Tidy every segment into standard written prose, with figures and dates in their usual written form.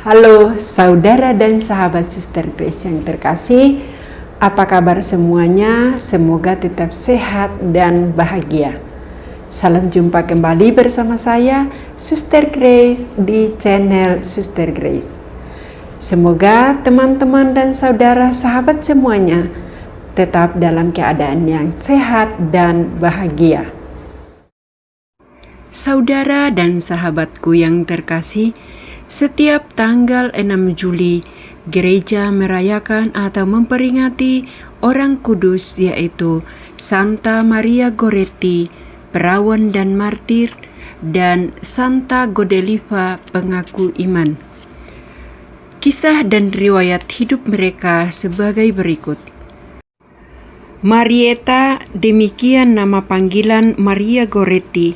Halo saudara dan sahabat Suster Grace yang terkasih, apa kabar semuanya? Semoga tetap sehat dan bahagia. Salam jumpa kembali bersama saya, Suster Grace, di channel Suster Grace. Semoga teman-teman dan saudara sahabat semuanya tetap dalam keadaan yang sehat dan bahagia. Saudara dan sahabatku yang terkasih, setiap tanggal 6 Juli, gereja merayakan atau memperingati orang kudus yaitu Santa Maria Goretti, perawan dan martir, dan Santa Godeliva, pengaku iman. Kisah dan riwayat hidup mereka sebagai berikut. Marietta, demikian nama panggilan Maria Goretti,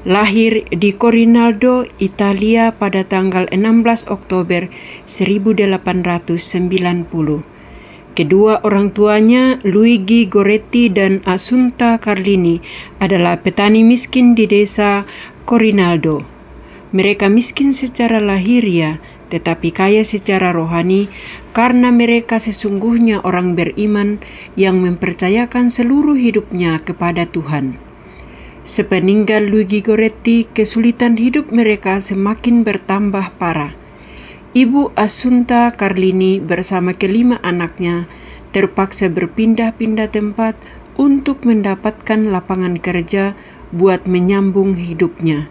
lahir di Corinaldo, Italia pada tanggal 16 Oktober 1890. Kedua orang tuanya, Luigi Goretti dan Assunta Carlini, adalah petani miskin di desa Corinaldo. Mereka miskin secara lahiriah, tetapi kaya secara rohani karena mereka sesungguhnya orang beriman yang mempercayakan seluruh hidupnya kepada Tuhan. Sepeninggal Luigi Goretti, kesulitan hidup mereka semakin bertambah parah. Ibu Assunta Carlini bersama kelima anaknya terpaksa berpindah-pindah tempat untuk mendapatkan lapangan kerja buat menyambung hidupnya.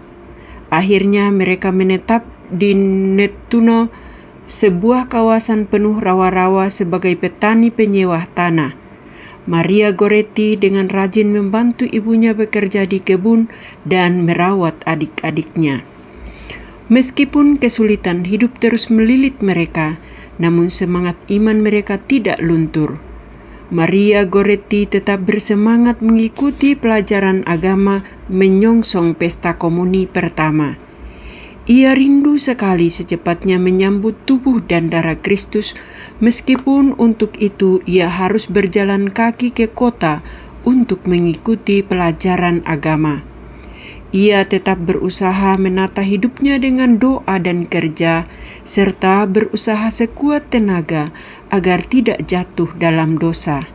Akhirnya mereka menetap di Nettuno, sebuah kawasan penuh rawa-rawa, sebagai petani penyewa tanah. Maria Goretti dengan rajin membantu ibunya bekerja di kebun dan merawat adik-adiknya. Meskipun kesulitan hidup terus melilit mereka, namun semangat iman mereka tidak luntur. Maria Goretti tetap bersemangat mengikuti pelajaran agama menyongsong pesta komuni pertama. Ia rindu sekali secepatnya menyambut tubuh dan darah Kristus, meskipun untuk itu ia harus berjalan kaki ke kota untuk mengikuti pelajaran agama. Ia tetap berusaha menata hidupnya dengan doa dan kerja, serta berusaha sekuat tenaga agar tidak jatuh dalam dosa.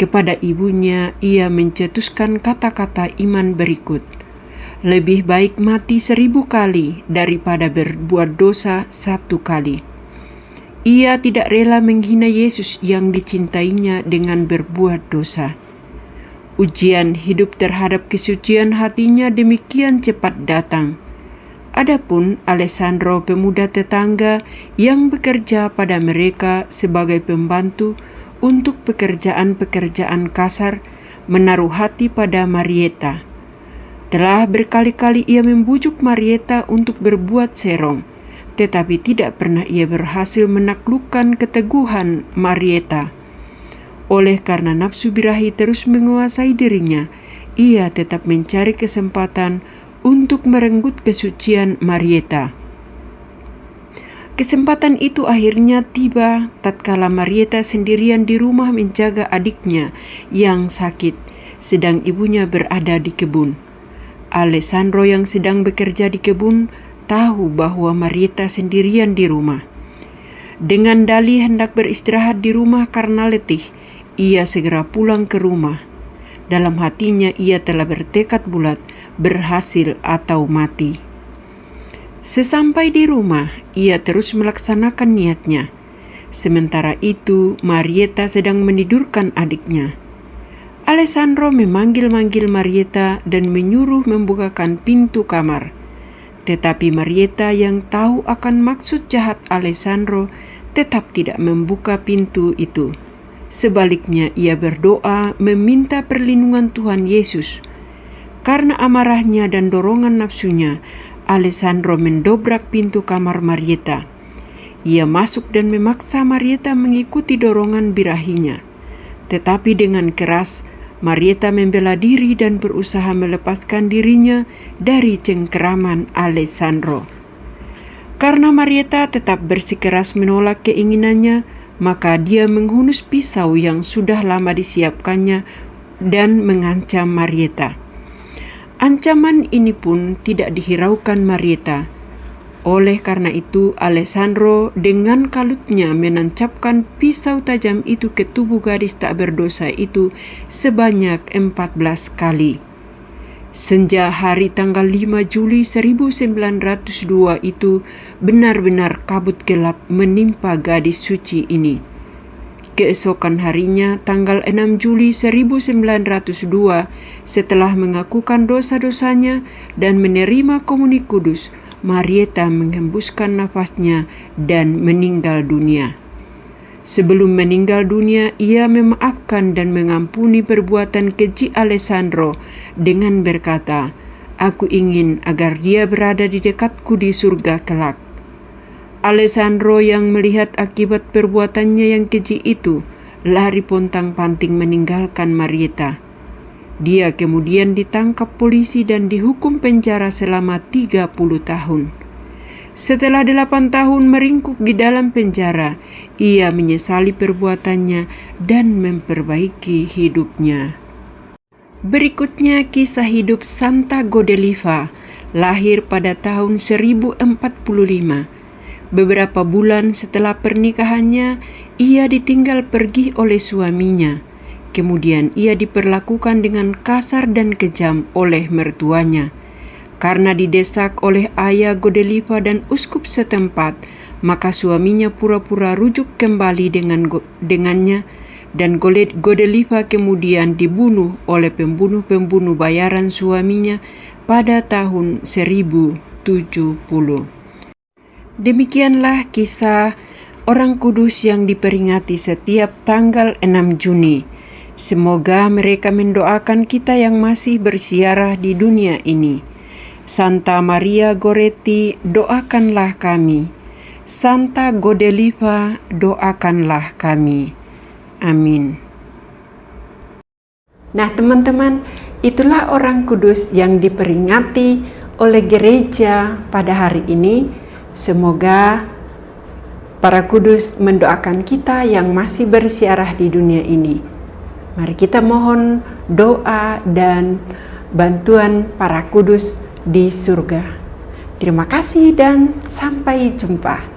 Kepada ibunya, ia mencetuskan kata-kata iman berikut. Lebih baik mati 1000 kali daripada berbuat dosa 1 kali. Ia tidak rela menghina Yesus yang dicintainya dengan berbuat dosa. Ujian hidup terhadap kesucian hatinya demikian cepat datang. Adapun Alessandro, pemuda tetangga yang bekerja pada mereka sebagai pembantu untuk pekerjaan-pekerjaan kasar, menaruh hati pada Marietta. Telah berkali-kali ia membujuk Marietta untuk berbuat serong, tetapi tidak pernah ia berhasil menaklukkan keteguhan Marietta. Oleh karena nafsu birahi terus menguasai dirinya, ia tetap mencari kesempatan untuk merenggut kesucian Marietta. Kesempatan itu akhirnya tiba tatkala Marietta sendirian di rumah menjaga adiknya yang sakit, sedang ibunya berada di kebun. Alessandro yang sedang bekerja di kebun tahu bahwa Marietta sendirian di rumah. Dengan dalih hendak beristirahat di rumah karena letih, ia segera pulang ke rumah. Dalam hatinya ia telah bertekad bulat, berhasil atau mati. Sesampai di rumah, ia terus melaksanakan niatnya. Sementara itu, Marietta sedang menidurkan adiknya. Alessandro memanggil-manggil Marietta dan menyuruh membukakan pintu kamar. Tetapi Marietta yang tahu akan maksud jahat Alessandro tetap tidak membuka pintu itu. Sebaliknya ia berdoa meminta perlindungan Tuhan Yesus. Karena amarahnya dan dorongan nafsunya, Alessandro mendobrak pintu kamar Marietta. Ia masuk dan memaksa Marietta mengikuti dorongan birahinya. Tetapi dengan keras, Marietta membela diri dan berusaha melepaskan dirinya dari cengkeraman Alessandro. Karena Marietta tetap bersikeras menolak keinginannya, maka dia menghunus pisau yang sudah lama disiapkannya dan mengancam Marietta. Ancaman ini pun tidak dihiraukan Marietta. Oleh karena itu, Alessandro dengan kalutnya menancapkan pisau tajam itu ke tubuh gadis tak berdosa itu sebanyak 14 kali. Senja hari tanggal 5 Juli 1902 itu benar-benar kabut gelap menimpa gadis suci ini. Keesokan harinya, tanggal 6 Juli 1902, setelah mengakukan dosa-dosanya dan menerima komuni kudus, Marieta menghembuskan nafasnya dan meninggal dunia. Sebelum meninggal dunia, ia memaafkan dan mengampuni perbuatan keji Alessandro dengan berkata, "Aku ingin agar dia berada di dekatku di surga kelak." Alessandro yang melihat akibat perbuatannya yang keji itu, lari pontang-panting meninggalkan Marieta. Dia kemudian ditangkap polisi dan dihukum penjara selama 30 tahun. Setelah 8 tahun meringkuk di dalam penjara, ia menyesali perbuatannya dan memperbaiki hidupnya. Berikutnya kisah hidup Santa Godeliva, lahir pada tahun 1045. Beberapa bulan setelah pernikahannya, ia ditinggal pergi oleh suaminya. Kemudian ia diperlakukan dengan kasar dan kejam oleh mertuanya. Karena didesak oleh ayah Godeliva dan uskup setempat, maka suaminya pura-pura rujuk kembali dengannya, dan Godeliva kemudian dibunuh oleh pembunuh-pembunuh bayaran suaminya pada tahun 1070. Demikianlah kisah orang kudus yang diperingati setiap tanggal 6 Juni. Semoga mereka mendoakan kita yang masih bersiarah di dunia ini. Santa Maria Goretti, doakanlah kami. Santa Godeliva, doakanlah kami. Amin. Nah teman-teman, itulah orang kudus yang diperingati oleh gereja pada hari ini. Semoga para kudus mendoakan kita yang masih bersiarah di dunia ini. Mari kita mohon doa dan bantuan para kudus di surga. Terima kasih dan sampai jumpa.